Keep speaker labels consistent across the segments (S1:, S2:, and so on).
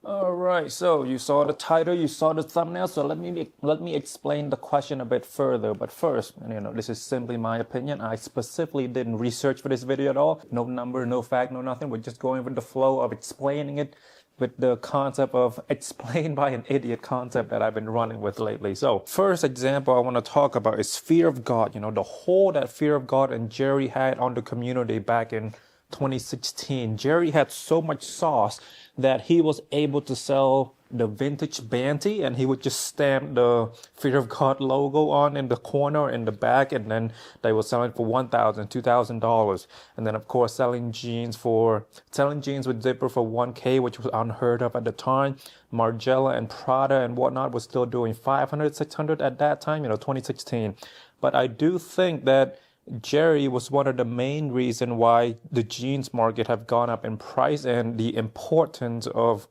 S1: All right, so you saw the title, you saw the thumbnail, so let me explain the question a bit further. But first, this is simply my opinion. I specifically didn't research for this video at all. No number, no fact, no nothing. We're just going with the flow of explaining it with the concept of explained by an idiot concept that I've been running with lately. So first example I want to talk about is fear of God. The hold that fear of God and Jerry had on the community back in 2016. Jerry had so much sauce that he was able to sell the vintage Banty, and he would just stamp the Fear of God logo on in the corner in the back, and then they were selling for $1,000, $2,000. And then of course selling jeans with zipper for $1K, which was unheard of at the time. Margiela and Prada and whatnot was still doing $500, $600 at that time, 2016. But I do think that Jerry was one of the main reasons why the jeans market have gone up in price, and the importance of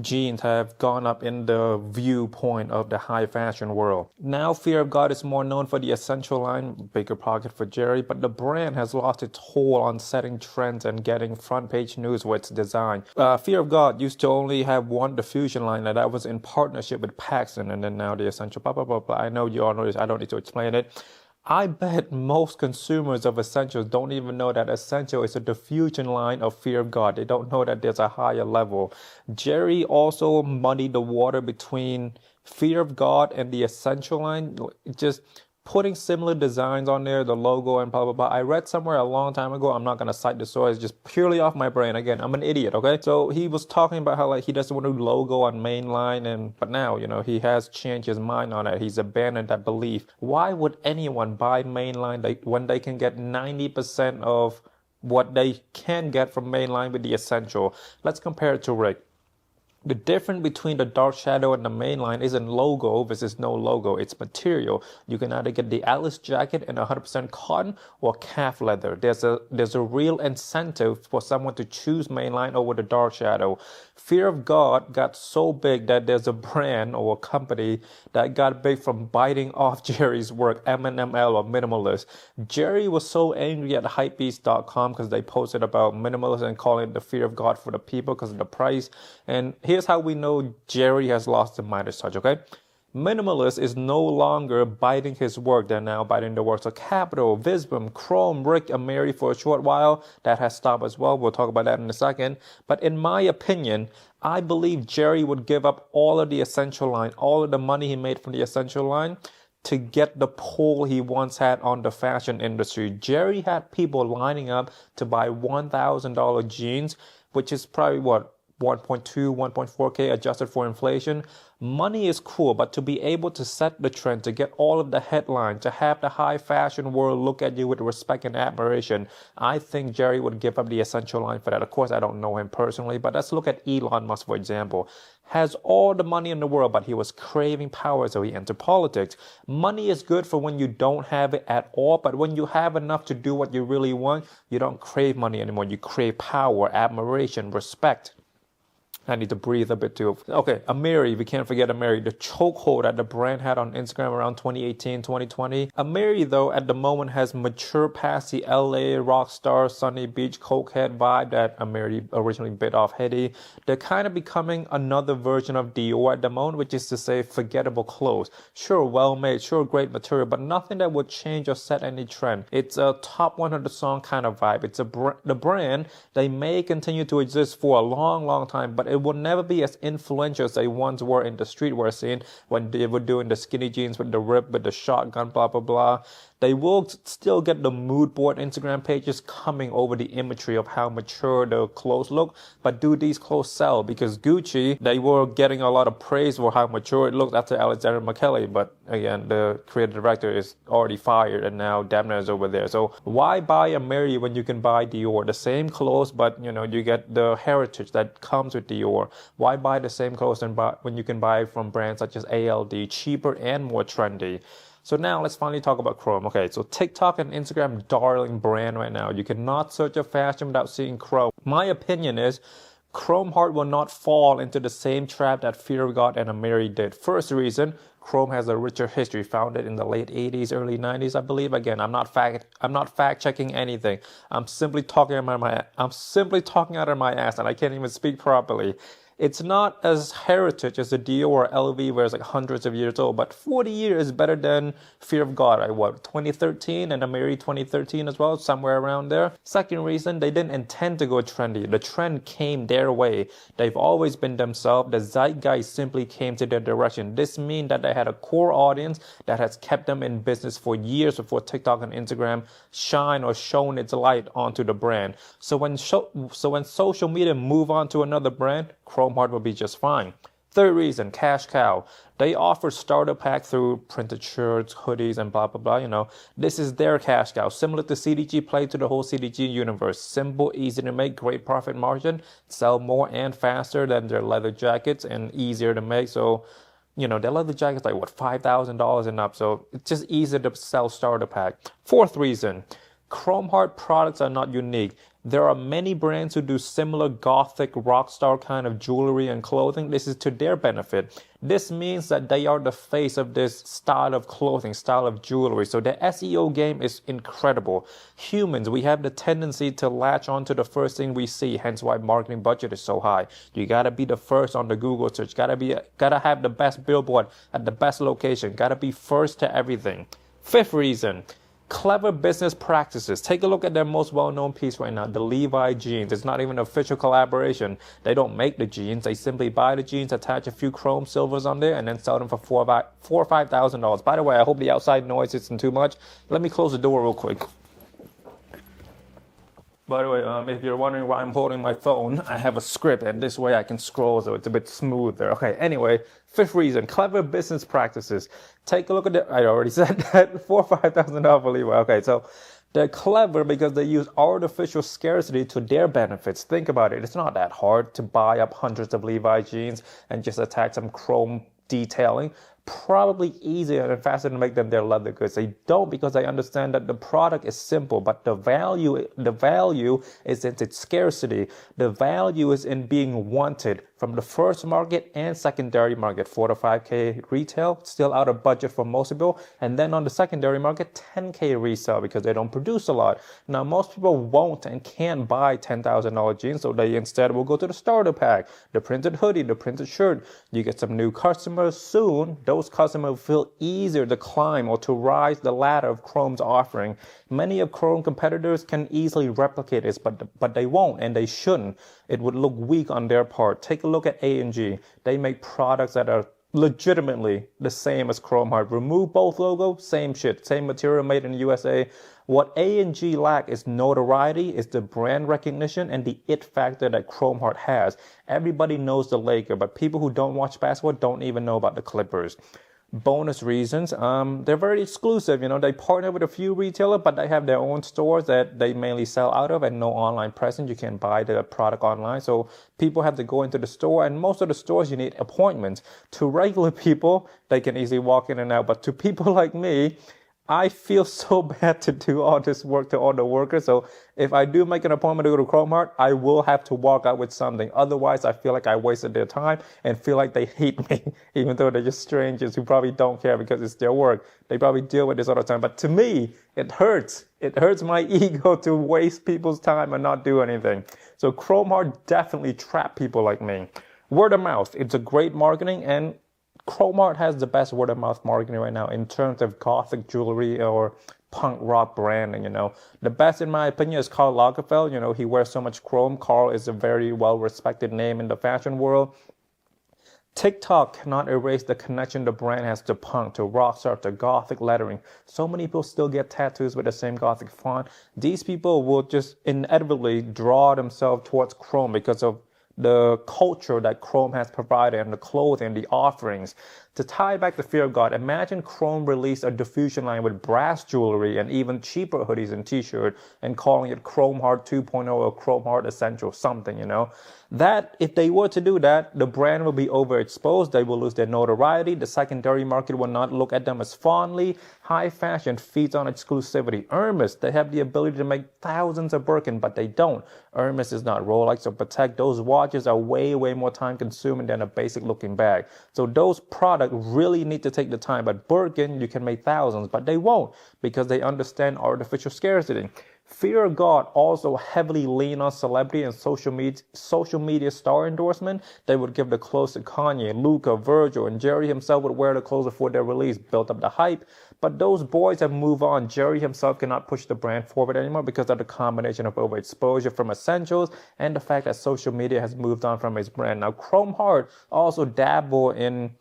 S1: jeans have gone up in the viewpoint of the high fashion world. Now Fear of God is more known for the essential line, bigger pocket for Jerry, but the brand has lost its hold on setting trends and getting front page news with its design. Fear of God used to only have one diffusion line, and that was in partnership with Paxton, and then now the essential blah blah blah blah. I know you all know this, I don't need to explain it. I bet most consumers of Essentials don't even know that Essential is a diffusion line of Fear of God. They don't know that there's a higher level. Jerry also muddied the water between Fear of God and the Essential line, just putting similar designs on there, the logo and blah, blah, blah. I read somewhere a long time ago, I'm not going to cite the source, just purely off my brain. Again, I'm an idiot, okay? So he was talking about how he doesn't want to logo on mainline, but now, he has changed his mind on it. He's abandoned that belief. Why would anyone buy mainline when they can get 90% of what they can get from mainline with the Essential? Let's compare it to Rick. The difference between the dark shadow and the mainline isn't logo versus no logo. It's material. You can either get the Alice jacket in 100% cotton or calf leather. There's a real incentive for someone to choose mainline over the dark shadow. Fear of God got so big that there's a brand or a company that got big from biting off Jerry's work, MNML or Minimalist. Jerry was so angry at hypebeast.com because they posted about Minimalist and calling it the Fear of God for the people because of the price. And here's how we know Jerry has lost the Midas touch, okay? Minimalist is no longer biting his work. They're now biting the works of Capital, Visbum, Chrome, Rick, Amiri for a short while. That has stopped as well. We'll talk about that in a second. But in my opinion, I believe Jerry would give up all of the Essential line, all of the money he made from the Essential line to get the pull he once had on the fashion industry. Jerry had people lining up to buy $1,000 jeans, which is probably what? 1.2, 1.4K adjusted for inflation. Money is cool, but to be able to set the trend, to get all of the headlines, to have the high fashion world look at you with respect and admiration, I think Jerry would give up the Essential line for that. Of course, I don't know him personally, but let's look at Elon Musk, for example. Has all the money in the world, but he was craving power, so he entered politics. Money is good for when you don't have it at all, but when you have enough to do what you really want, you don't crave money anymore. You crave power, admiration, respect. I need to breathe a bit too. Okay, Amiri, we can't forget Amiri, the chokehold that the brand had on Instagram around 2018, 2020. Amiri, though, at the moment has matured past the LA rockstar Sunny Beach cokehead vibe that Amiri originally bit off Hedy. They're kind of becoming another version of Dior at the moment, which is to say forgettable clothes. Sure, well made, sure, great material, but nothing that would change or set any trend. It's a top 100 song kind of vibe. It's the brand, they may continue to exist for a long, long time, but it will never be as influential as they once were in the streetwear scene when they were doing the skinny jeans with the rip, with the shotgun, blah, blah, blah. They will still get the mood board Instagram pages coming over the imagery of how mature the clothes look, but do these clothes sell? Because Gucci, they were getting a lot of praise for how mature it looked after Alexander McKelly, but again, the creative director is already fired and now Damner is over there. So why buy Amiri when you can buy Dior? The same clothes, but you get the heritage that comes with Dior. Why buy the same clothes when you can buy from brands such as ALD, cheaper and more trendy? So now let's finally talk about Chrome. Okay, so TikTok and Instagram darling brand right now. You cannot search a fashion without seeing Chrome. My opinion is Chrome Heart will not fall into the same trap that Fear of God and Amiri did. First reason, Chrome has a richer history, founded in the late 80s, early 90s, I believe. Again, I'm not fact checking anything. I'm simply talking out of my ass, and I can't even speak properly. It's not as heritage as a Dior or LV where it's like hundreds of years old, but 40 years is better than Fear of God, 2013 and Amiri 2013 as well, somewhere around there. Second reason, they didn't intend to go trendy. The trend came their way. They've always been themselves. The zeitgeist simply came to their direction. This means that they had a core audience that has kept them in business for years before TikTok and Instagram shine or shone its light onto the brand. So when social media move on to another brand, Chrome Heart will be just fine. Third reason, cash cow. They offer starter pack through printed shirts, hoodies, and blah, blah, blah. This is their cash cow. Similar to CDG, play to the whole CDG universe. Simple, easy to make, great profit margin, sell more and faster than their leather jackets and easier to make. So, their leather jackets like $5,000 and up. So it's just easier to sell starter pack. Fourth reason, Chrome Heart products are not unique. There are many brands who do similar gothic rock star kind of jewelry and clothing. This is to their benefit. This means that they are the face of this style of clothing, style of jewelry. So their SEO game is incredible. Humans, we have the tendency to latch onto the first thing we see, hence why marketing budget is so high. You gotta be the first on the Google search, gotta have the best billboard at the best location, gotta be first to everything. Fifth reason, clever business practices. Take a look at their most well-known piece right now, the Levi jeans. It's not even an official collaboration. They don't make the jeans. They simply buy the jeans, attach a few chrome silvers on there, and then sell them for $4,000 or $5,000. By the way, I hope the outside noise isn't too much. Let me close the door real quick. By the way, if you're wondering why I'm holding my phone, I have a script, and this way I can scroll so it's a bit smoother. Okay, anyway, fifth reason, clever business practices. Take a look at I already said that, $4,000 or $5,000 for Levi. Okay, so they're clever because they use artificial scarcity to their benefits. Think about it. It's not that hard to buy up hundreds of Levi jeans and just attach some chrome detailing. Probably easier and faster to make than their leather goods. They don't, because they understand that the product is simple, but the value is in its scarcity. The value is in being wanted from the first market and secondary market. 4 to 5K retail, still out of budget for most people. And then on the secondary market, 10K resale because they don't produce a lot. Now, most people won't and can't buy $10,000 jeans, so they instead will go to the starter pack, the printed hoodie, the printed shirt. You get some new customers soon. Those customers feel easier to climb or to rise the ladder of Chrome's offering. Many of Chrome competitors can easily replicate this, but they won't and they shouldn't. It would look weak on their part. Take a look at A&G. They make products that are legitimately the same as Chrome Heart. Remove both logos, same shit, same material made in the USA. What A&G lack is notoriety, is the brand recognition, and the it factor that Chrome Heart has. Everybody knows the Lakers, but people who don't watch basketball don't even know about the Clippers. Bonus reasons, they're very exclusive. They partner with a few retailers, but they have their own stores that they mainly sell out of and no online presence. You can buy the product online. So people have to go into the store, and most of the stores you need appointments. To regular people, they can easily walk in and out. But to people like me, I feel so bad to do all this work to all the workers. So if I do make an appointment to go to Chrome Heart, I will have to walk out with something. Otherwise, I feel like I wasted their time and feel like they hate me, even though they're just strangers who probably don't care because it's their work. They probably deal with this all the time. But to me, it hurts. It hurts my ego to waste people's time and not do anything. So Chrome Heart definitely trapped people like me. Word of mouth. It's a great marketing, and Chrome Heart has the best word of mouth marketing right now in terms of gothic jewelry or punk rock branding. The best, in my opinion, is Karl Lagerfeld. He wears so much chrome. Karl is a very well respected name in the fashion world. TikTok cannot erase the connection the brand has to punk, to rockstar, to gothic lettering. So many people still get tattoos with the same gothic font. These people will just inevitably draw themselves towards chrome because of the culture that Chrome has provided, and the clothing, the offerings. To tie back to Fear of God, imagine Chrome released a diffusion line with brass jewelry and even cheaper hoodies and t-shirts and calling it Chrome Heart 2.0 or Chrome Heart Essential something, That, if they were to do that, the brand will be overexposed. They will lose their notoriety. The secondary market will not look at them as fondly. High fashion feeds on exclusivity. Hermes, they have the ability to make thousands of Birkin, but they don't. Hermes is not Rolex or Patek. Those watches are way, way more time consuming than a basic looking bag. So those products really need to take the time. But Birkin, you can make thousands, but they won't because they understand artificial scarcity. Fear of God also heavily lean on celebrity and social media star endorsement. They would give the clothes to Kanye, Luca, Virgil, and Jerry himself would wear the clothes before their release, built up the hype. But those boys have moved on. Jerry himself cannot push the brand forward anymore because of the combination of overexposure from Essentials and the fact that social media has moved on from his brand. Now, Chrome Heart also dabble in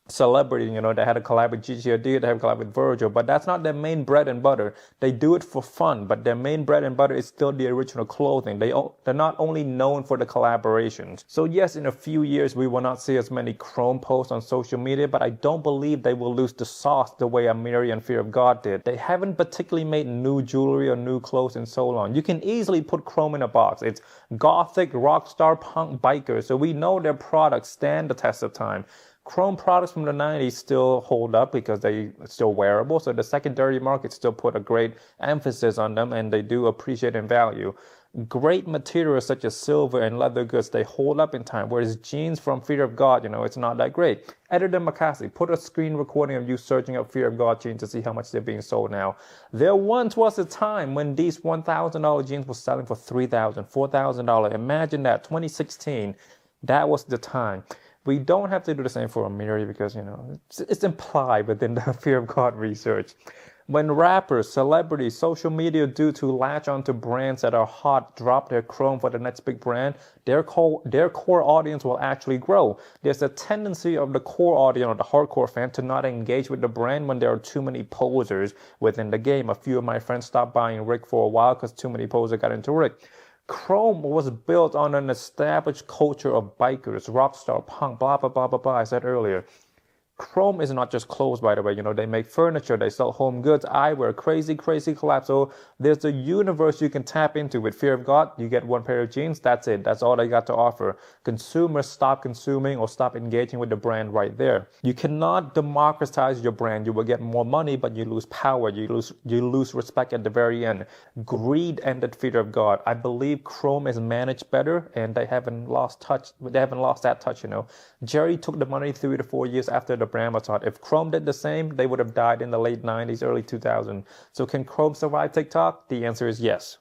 S1: celebrity, they had a collab with Gigi Hadid, they have a collab with Virgil, but that's not their main bread and butter. They do it for fun, but their main bread and butter is still the original clothing. They're not only known for the collaborations. So yes, in a few years, we will not see as many Chrome posts on social media, but I don't believe they will lose the sauce the way Amiri and Fear of God did. They haven't particularly made new jewelry or new clothes in so long. You can easily put Chrome in a box. It's gothic, rock star, punk, biker, so we know their products stand the test of time. Chrome products from the 90s still hold up because they are still wearable. So the secondary market still put a great emphasis on them and they do appreciate in value. Great materials such as silver and leather goods, they hold up in time. Whereas jeans from Fear of God, it's not that great. Editor Makasy, put a screen recording of you searching up Fear of God jeans to see how much they're being sold now. There once was a time when these $1,000 jeans were selling for $3,000, $4,000. Imagine that, 2016. That was the time. We don't have to do the same for Amiri because, it's implied within the Fear of God research. When rappers, celebrities, social media do to latch onto brands that are hot, drop their Chrome for the next big brand, their core audience will actually grow. There's a tendency of the core audience or the hardcore fan to not engage with the brand when there are too many posers within the game. A few of my friends stopped buying Rick for a while because too many posers got into Rick. Chrome was built on an established culture of bikers, rockstar, punk, blah, blah, blah, blah, blah, I said earlier. Chrome is not just clothes, by the way. They make furniture, they sell home goods, eyewear, crazy collab. So there's a universe you can tap into. With Fear of God, you get one pair of jeans, that's it. That's all they got to offer. Consumers stop consuming or stop engaging with the brand right there. You cannot democratize your brand. You will get more money, but you lose power. You lose respect at the very end. Greed ended Fear of God. I believe Chrome is managed better, and they haven't lost touch. They haven't lost that touch, Jerry took the money 3 to 4 years after the brand was hot. If Chrome did the same, they would have died in the late 90s, early 2000s. So can Chrome survive TikTok? The answer is yes.